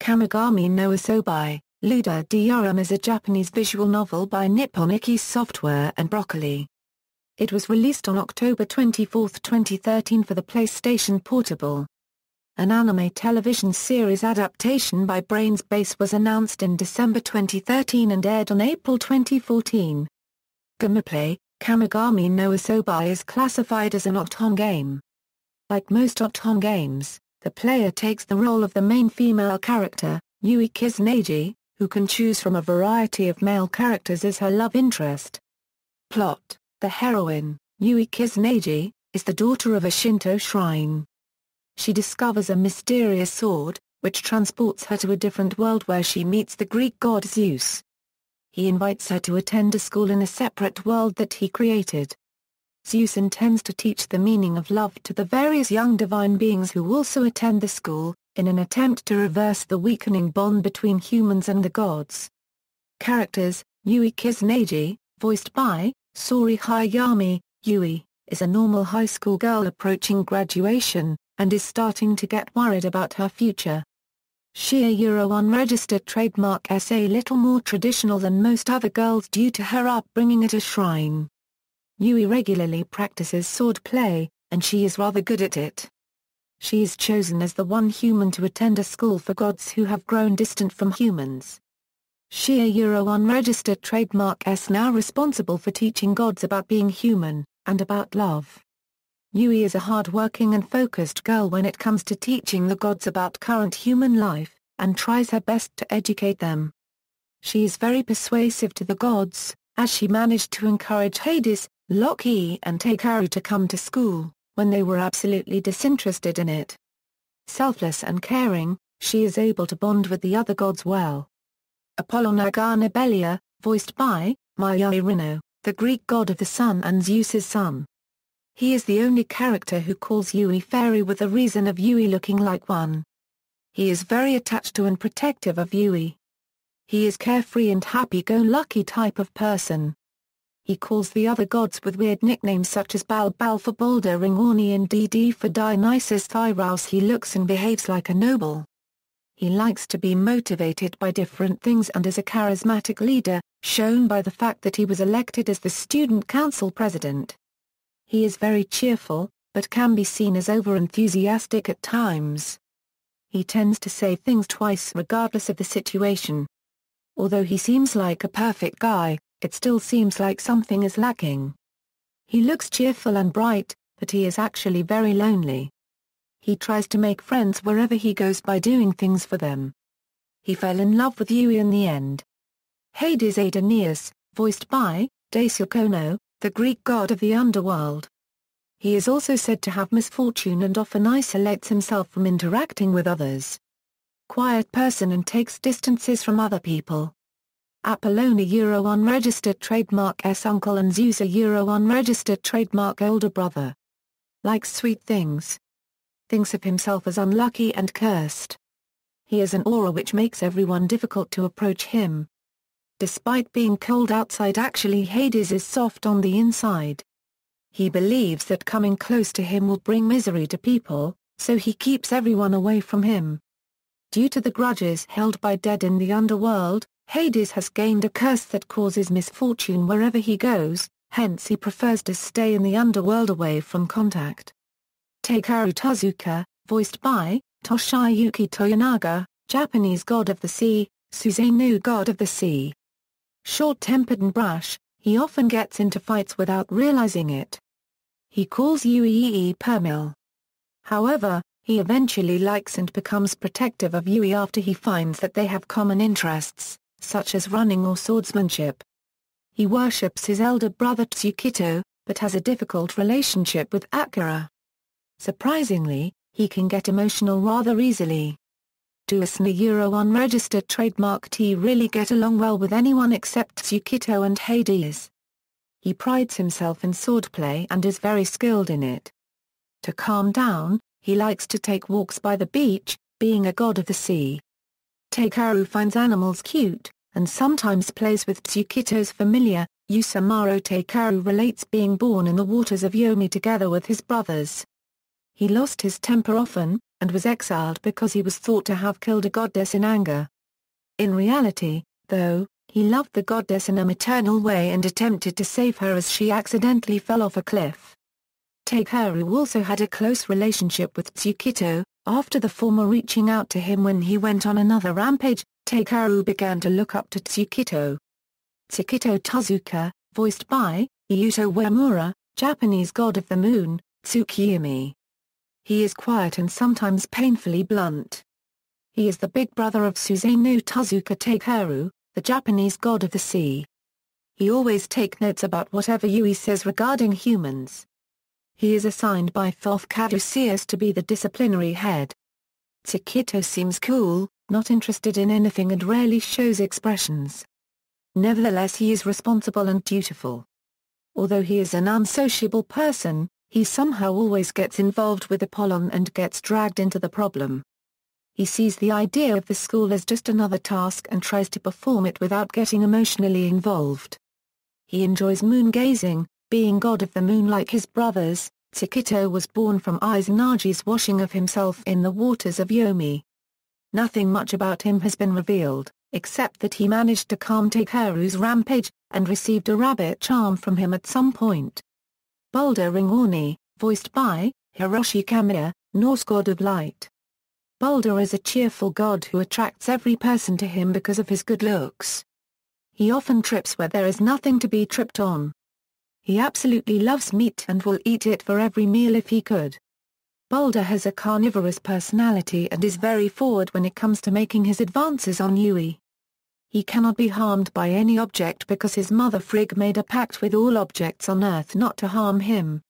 Kamigami no Asobi, Ludere deorum is a Japanese visual novel by Nippon Ichi Software and Broccoli. It was released on October 24, 2013 for the PlayStation Portable. An anime television series adaptation by Brains Base was announced in December 2013 and aired on April 2014. Gameplay: Kamigami no Asobi is classified as an otom game. Like most otom games, the player takes the role of the main female character, Yui Kusuneji, who can choose from a variety of male characters as her love interest. Plot: the heroine, Yui Kusuneji, is the daughter of a Shinto shrine. She discovers a mysterious sword, which transports her to a different world where she meets the Greek god Zeus. He invites her to attend a school in a separate world that he created. Zeus intends to teach the meaning of love to the various young divine beings who also attend the school, in an attempt to reverse the weakening bond between humans and the gods. Characters: Yui Kusuneji, voiced by Sori Hayami. Yui is a normal high school girl approaching graduation, and is starting to get worried about her future. She is a unregistered trademark, a little more traditional than most other girls due to her upbringing at a shrine. Yui regularly practices swordplay, and she is rather good at it. She is chosen as the one human to attend a school for gods who have grown distant from humans. She is unregistered trademark, now responsible for teaching gods about being human, and about love. Yui is a hard-working and focused girl when it comes to teaching the gods about current human life, and tries her best to educate them. She is very persuasive to the gods, as she managed to encourage Hades, Loki and Takeru to come to school, when they were absolutely disinterested in it. Selfless and caring, she is able to bond with the other gods well. Apollon, voiced by Mayuri Rino, the Greek god of the sun and Zeus's son. He is the only character who calls Yui fairy with the reason of Yui looking like one. He is very attached to and protective of Yui. He is carefree and happy-go-lucky type of person. He calls the other gods with weird nicknames such as Bal for bouldering, Orni and Dd for Dionysus Thyraus. He looks and behaves like a noble. He likes to be motivated by different things and is a charismatic leader, shown by the fact that he was elected as the student council president. He is very cheerful, but can be seen as over-enthusiastic at times. He tends to say things twice regardless of the situation. Although he seems like a perfect guy, it still seems like something is lacking. He looks cheerful and bright, but he is actually very lonely. He tries to make friends wherever he goes by doing things for them. He fell in love with Yui in the end. Hades Aeneas, voiced by Daisuke Kono, the Greek god of the underworld. He is also said to have misfortune and often isolates himself from interacting with others. Quiet person and takes distances from other people. Apollon unregistered trademark uncle and Zeus unregistered trademark older brother. Likes sweet things. Thinks of himself as unlucky and cursed. He has an aura which makes everyone difficult to approach him. Despite being cold outside, actually Hades is soft on the inside. He believes that coming close to him will bring misery to people, so he keeps everyone away from him. Due to the grudges held by dead in the underworld, Hades has gained a curse that causes misfortune wherever he goes, hence he prefers to stay in the underworld away from contact. Takeru Tozuka, voiced by Toshiyuki Toyonaga, Japanese god of the sea, Susanoo god of the sea. Short-tempered and brash, he often gets into fights without realizing it. He calls Yui Permil. However, he eventually likes and becomes protective of Yui after he finds that they have common interests, such as running or swordsmanship. He worships his elder brother Tsukito, but has a difficult relationship with Akira. Surprisingly, he can get emotional rather easily. Duasna unregistered trademark T really get along well with anyone except Tsukito and Hades. He prides himself in swordplay and is very skilled in it. To calm down, he likes to take walks by the beach, being a god of the sea. Takeru finds animals cute, and sometimes plays with Tsukito's familiar, Yusamaro. Takeru relates being born in the waters of Yomi together with his brothers. He lost his temper often, and was exiled because he was thought to have killed a goddess in anger. In reality, though, he loved the goddess in a maternal way and attempted to save her as she accidentally fell off a cliff. Takeru also had a close relationship with Tsukito. After the former reaching out to him when he went on another rampage, Takeru began to look up to Tsukito. Tsukito Tezuka, voiced by Yuto Uemura, Japanese god of the moon, Tsukiyami. He is quiet and sometimes painfully blunt. He is the big brother of Susanoo Tezuka Takeru, the Japanese god of the sea. He always takes notes about whatever Yui says regarding humans. He is assigned by Thoth Caduceus to be the disciplinary head. Tsukito seems cool, not interested in anything and rarely shows expressions. Nevertheless, he is responsible and dutiful. Although he is an unsociable person, he somehow always gets involved with Apollon and gets dragged into the problem. He sees the idea of the school as just another task and tries to perform it without getting emotionally involved. He enjoys moon gazing, being god of the moon like his brothers. Tsukito was born from Izunagi's washing of himself in the waters of Yomi. Nothing much about him has been revealed, except that he managed to calm Takeru's rampage, and received a rabbit charm from him at some point. Boulder Ringorni, voiced by Hiroshi Kamiya, Norse god of light. Boulder is a cheerful god who attracts every person to him because of his good looks. He often trips where there is nothing to be tripped on. He absolutely loves meat and will eat it for every meal if he could. Boulder has a carnivorous personality and is very forward when it comes to making his advances on Yui. He cannot be harmed by any object because his mother Frigg made a pact with all objects on Earth not to harm him.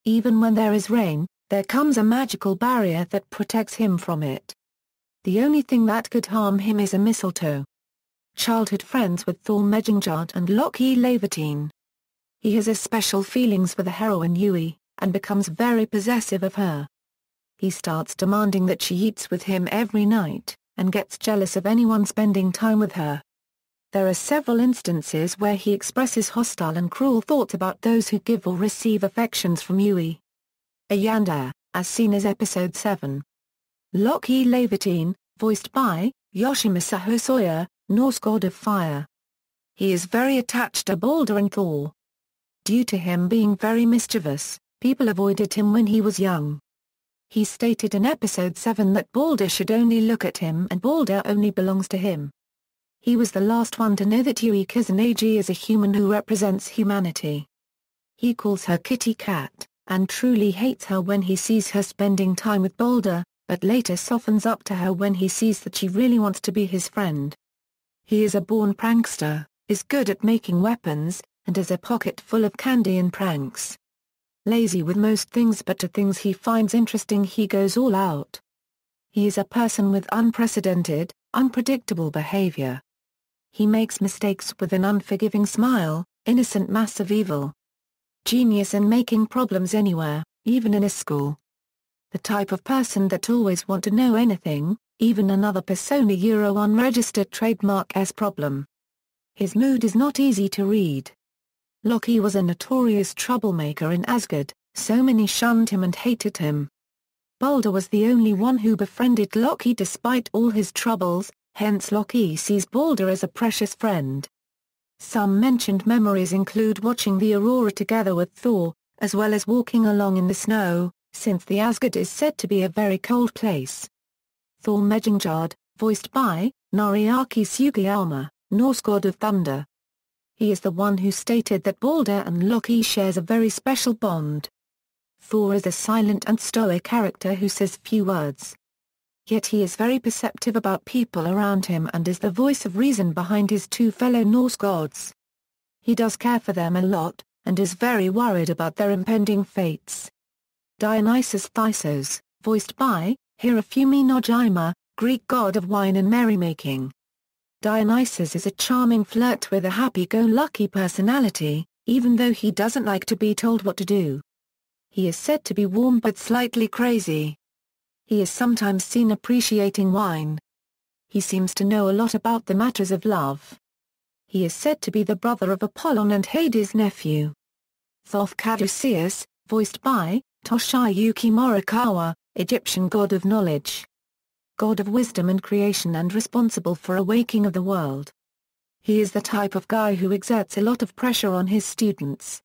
Even when there is rain, there comes a magical barrier that protects him from it. The only thing that could harm him is a mistletoe. Childhood friends with Thor Megingjard and Loki Lavertine. He has a special feelings for the heroine Yui, and becomes very possessive of her. He starts demanding that she eats with him every night, and gets jealous of anyone spending time with her. There are several instances where he expresses hostile and cruel thoughts about those who give or receive affections from Yui. A yandere, as seen as Episode 7. Loki Lavertine, voiced by Yoshimasa Hosoya, Norse god of fire. He is very attached to Boulder and Thor. Due to him being very mischievous, people avoided him when he was young. He stated in Episode 7 that Boulder should only look at him and Boulder only belongs to him. He was the last one to know that Yui Kusanagi is a human who represents humanity. He calls her kitty cat, and truly hates her when he sees her spending time with Boulder, but later softens up to her when he sees that she really wants to be his friend. He is a born prankster, is good at making weapons, and has a pocket full of candy and pranks. Lazy with most things, but to things he finds interesting he goes all out. He is a person with unprecedented, unpredictable behavior. He makes mistakes with an unforgiving smile, innocent massive evil. Genius in making problems anywhere, even in a school. The type of person that always want to know anything, even another persona unregistered trademark S problem. His mood is not easy to read. Loki was a notorious troublemaker in Asgard, so many shunned him and hated him. Boulder was the only one who befriended Loki despite all his troubles, hence Loki sees Boulder as a precious friend. Some mentioned memories include watching the aurora together with Thor, as well as walking along in the snow, since the Asgard is said to be a very cold place. Thor Megingjard, voiced by Noriaki Sugiyama, Norse god of thunder. He is the one who stated that Boulder and Loki shares a very special bond. Thor is a silent and stoic character who says few words. Yet he is very perceptive about people around him and is the voice of reason behind his two fellow Norse gods. He does care for them a lot, and is very worried about their impending fates. Dionysus Thysos, voiced by Hirofumi Nojima, Greek god of wine and merrymaking. Dionysus is a charming flirt with a happy-go-lucky personality, even though he doesn't like to be told what to do. He is said to be warm but slightly crazy. He is sometimes seen appreciating wine. He seems to know a lot about the matters of love. He is said to be the brother of Apollon and Hades' nephew. Thoth Caduceus, voiced by Toshiyuki Morikawa, Egyptian god of knowledge. God of wisdom and creation and responsible for a waking of the world. He is the type of guy who exerts a lot of pressure on his students.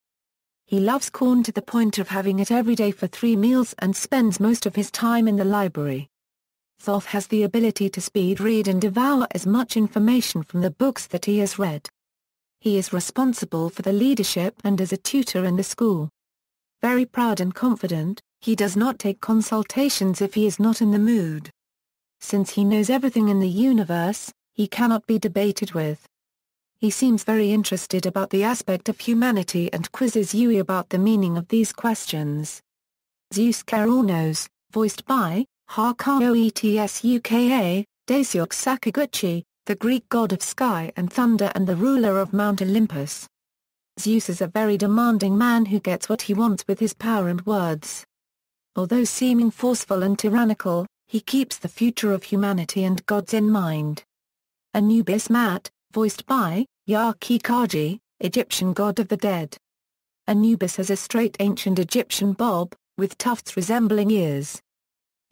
He loves corn to the point of having it every day for 3 meals and spends most of his time in the library. Thoth has the ability to speed read and devour as much information from the books that he has read. He is responsible for the leadership and as a tutor in the school. Very proud and confident, he does not take consultations if he is not in the mood. Since he knows everything in the universe, he cannot be debated with. He seems very interested about the aspect of humanity and quizzes Yui about the meaning of these questions. Zeus Karanos, voiced by Hakuo Etsuka, Daisuke Sakaguchi, the Greek god of sky and thunder and the ruler of Mount Olympus. Zeus is a very demanding man who gets what he wants with his power and words. Although seeming forceful and tyrannical, he keeps the future of humanity and gods in mind. Anubis Mat, voiced by Yaki Kaji, Egyptian god of the dead. Anubis has a straight ancient Egyptian bob, with tufts resembling ears.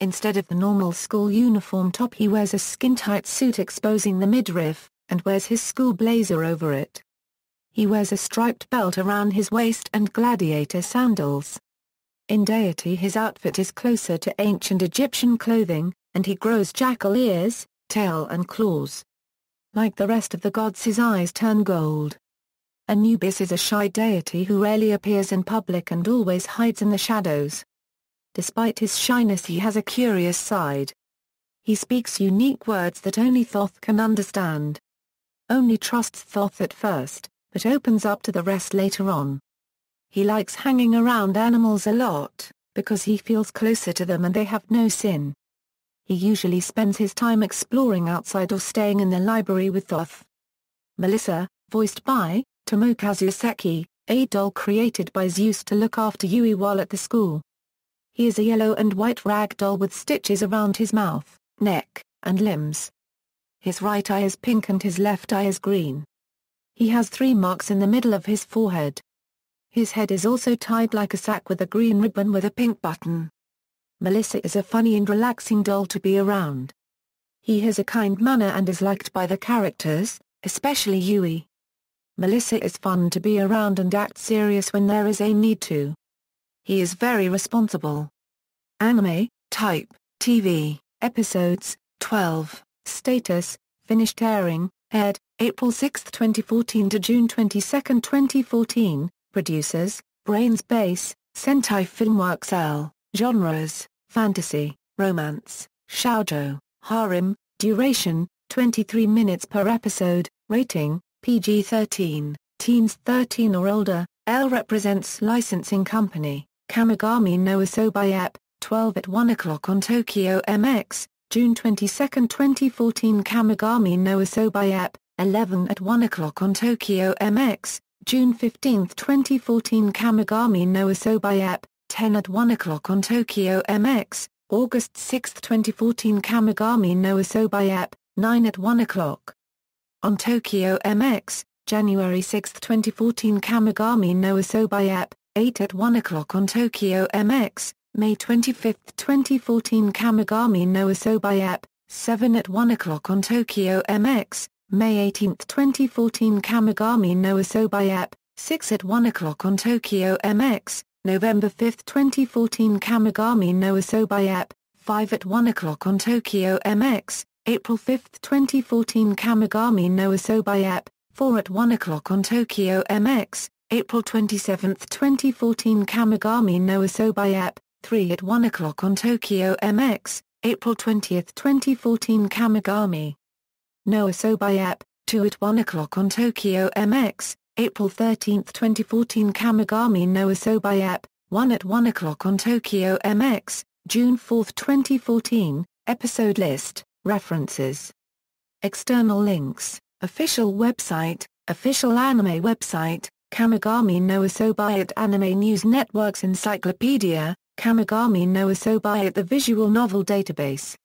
Instead of the normal school uniform top he wears a skin-tight suit exposing the midriff, and wears his school blazer over it. He wears a striped belt around his waist and gladiator sandals. In deity his outfit is closer to ancient Egyptian clothing, and he grows jackal ears, tail and claws. Like the rest of the gods his eyes turn gold. Anubis is a shy deity who rarely appears in public and always hides in the shadows. Despite his shyness he has a curious side. He speaks unique words that only Thoth can understand. Only trusts Thoth at first, but opens up to the rest later on. He likes hanging around animals a lot, because he feels closer to them and they have no sin. He usually spends his time exploring outside or staying in the library with Thoth. Melissa, voiced by Tomokazu Seki, a doll created by Zeus to look after Yui while at the school. He is a yellow and white rag doll with stitches around his mouth, neck, and limbs. His right eye is pink and his left eye is green. He has 3 marks in the middle of his forehead. His head is also tied like a sack with a green ribbon with a pink button. Melissa is a funny and relaxing doll to be around. He has a kind manner and is liked by the characters, especially Yui. Melissa is fun to be around and acts serious when there is a need to. He is very responsible. Anime, type, TV, episodes, 12, status, finished airing, aired, April 6, 2014 to June 22, 2014, producers, Brains Base, Sentai Filmworks L, genres, fantasy, romance, shoujo, harem, duration, 23 minutes per episode, rating, PG-13, teens 13 or older, L represents licensing company. Kamigami no Asobi Ep, 12 at 1 o'clock on Tokyo MX, June 22, 2014 Kamigami no Asobi Ep, 11 at 1 o'clock on Tokyo MX, June 15, 2014 Kamigami no Asobi Ep, 10 at 1 o'clock on Tokyo MX, August 6, 2014 Kamigami no Asobi Ep, 9 at 1 o'clock. On Tokyo MX, January 6, 2014 Kamigami no Asobi Ep, 8 at 1 o'clock on Tokyo MX, May 25, 2014 Kamigami no Asobi Ep, 7 at 1 o'clock on Tokyo MX, May 18, 2014 Kamigami no Asobi Ep, 6 at 1 o'clock on Tokyo MX, November 5, 2014 Kamigami no Asobi Ep, 5 at 1 o'clock on Tokyo MX, April 5, 2014 Kamigami no Asobi Ep, 4 at 1 o'clock on Tokyo MX, April 27, 2014 Kamigami no Asobi Ep, 3 at 1 o'clock on Tokyo MX, April 20, 2014 Kamigami no Asobi Ep, 2 at 1 o'clock on Tokyo MX, April 13, 2014 Kamigami no Asobi Ep, 1 at 1 o'clock on Tokyo MX, June 4, 2014, episode list, references. External links, official website, official anime website, Kamigami no Asobi at Anime News Network's Encyclopedia, Kamigami no Asobi at the Visual Novel Database.